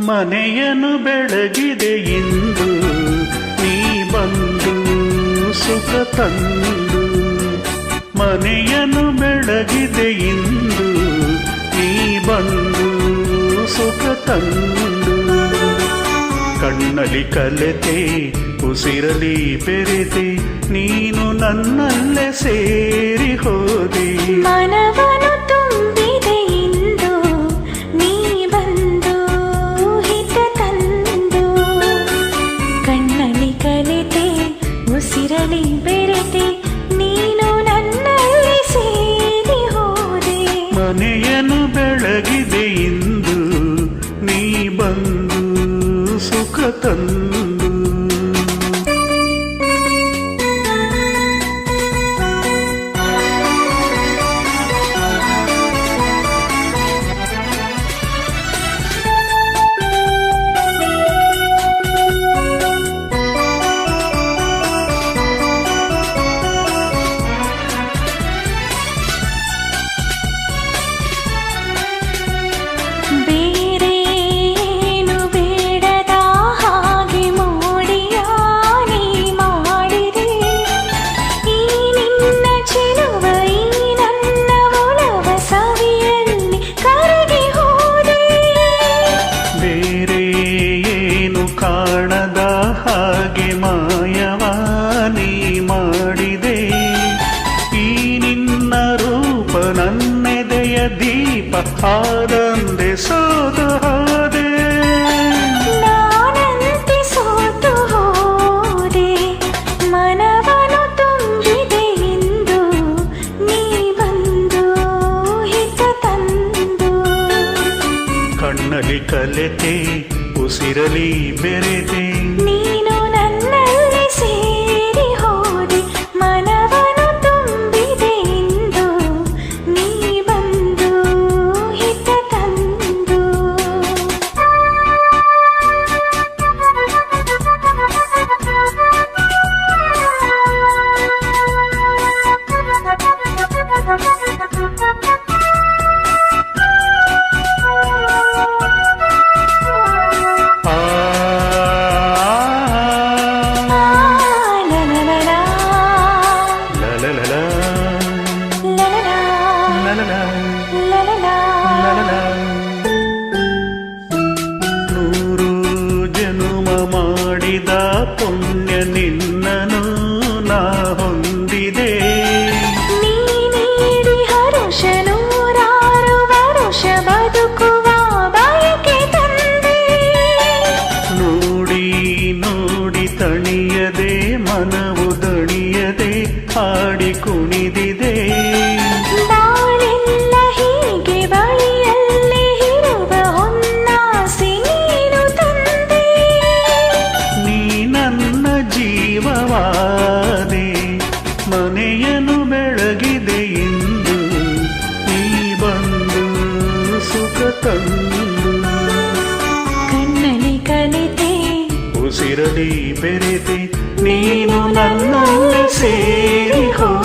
ಮನೆಯನ್ನು ಬೆಳಗಿದೆ ಇಂದು ನೀ ಬಂದು ಸುಖ ತಂದು. ಮನೆಯನ್ನು ಬೆಳಗಿದೆ ಇಂದು ನೀ ಬಂದು ಸುಖ ತಂದು. ಕಣ್ಣಲ್ಲಿ ಕಲೆತೆ ಉಸಿರಲಿ ಬೆರೆತೆ ನೀನು ನನ್ನಲ್ಲೇ ಸೇರಿ ಹೋದೆ. ಮನವನು ತುಂಬಿದೆ ಇಂದು ನೀ ಬಂದು ಹಿತ ತಂದು. ಕಣ್ಣಲ್ಲಿ ಕಲೆತೆ ಉಸಿರಲಿ ಬೆರೆತೆ ನೀನು ನನ್ನಲ್ಲಿ ಸೇರಿ ಹೋದೆ. ಮನೆಯನ್ನು ಬೆಳಗಿದೆ ಇಂದು ನೀ ಬಂದು ಸುಖ ತಂದು. ಕಾಣದ ಹಾಗೆ ಮಾಯವಾನಿ ಮಾಡಿದೆ ಈ ನಿನ್ನ ರೂಪ, ನನ್ನೆದೆಯ ದೀಪ ಹಾರಂದೆ ಸೋತು ಹೋದೆ. ನಾನಂತೆ ಸೋತು ಹೋದೆ. ಮನವನು ತುಂಬಿದೆ ಇಂದು ನೀ ಬಂದು ಹಿತ ತಂದು. ಕಣ್ಣಲ್ಲಿ ಕಲೆತೆ ಉಸಿರಲಿ ಬೆರೆತೆ ನೀನು ನನ್ನಲ್ಲಿ ಸೇರಿ ಹೋದೆ. ಮನವನು ತುಂಬಿದೆ ಇಂದು ನೀ ಬಂದು ಹಿತ ತಂದು. ನೂರು ಜನುಮ ಮಾಡಿದ ಪುಣ್ಯ ನಿನ್ನನು ನಾ ಹೊಂದಿದೆ. ನೀ ನೀಡಿ ಹರುಷ ನೂರಾರು ವರುಷ ಬದುಕುವ ಬಯಕೆ ತಂದೆ. ನೋಡಿ ನೋಡಿ ತಣಿಯದೆ ಮನವು ದಣಿಯದೆ ಹಾಡಿ ಕುಣಿದಿದೆ. ಬಾಳೆಲ್ಲ ಹೀಗೆ ಬಳಿಯಲ್ಲಿ ಇರುವ ಹೊನ್ನಾಸಿ ನೀನು ತಂದೆ. ನೀ ನನ್ನ ಜೀವವಾದೆ. ಮನೆಯನ್ನು ಬೆಳಗಿದೆ ಇಂದು ನೀ ಬಂದು ಸುಖ ತಂದು. ಕಣ್ಣಲ್ಲಿ ಕಲಿತೆ ಉಸಿರಲಿ ಬೆರೆತೆ ನೀನು ನನ್ನಲ್ಲಿ ಸೇರಿ ಹೋದೆ.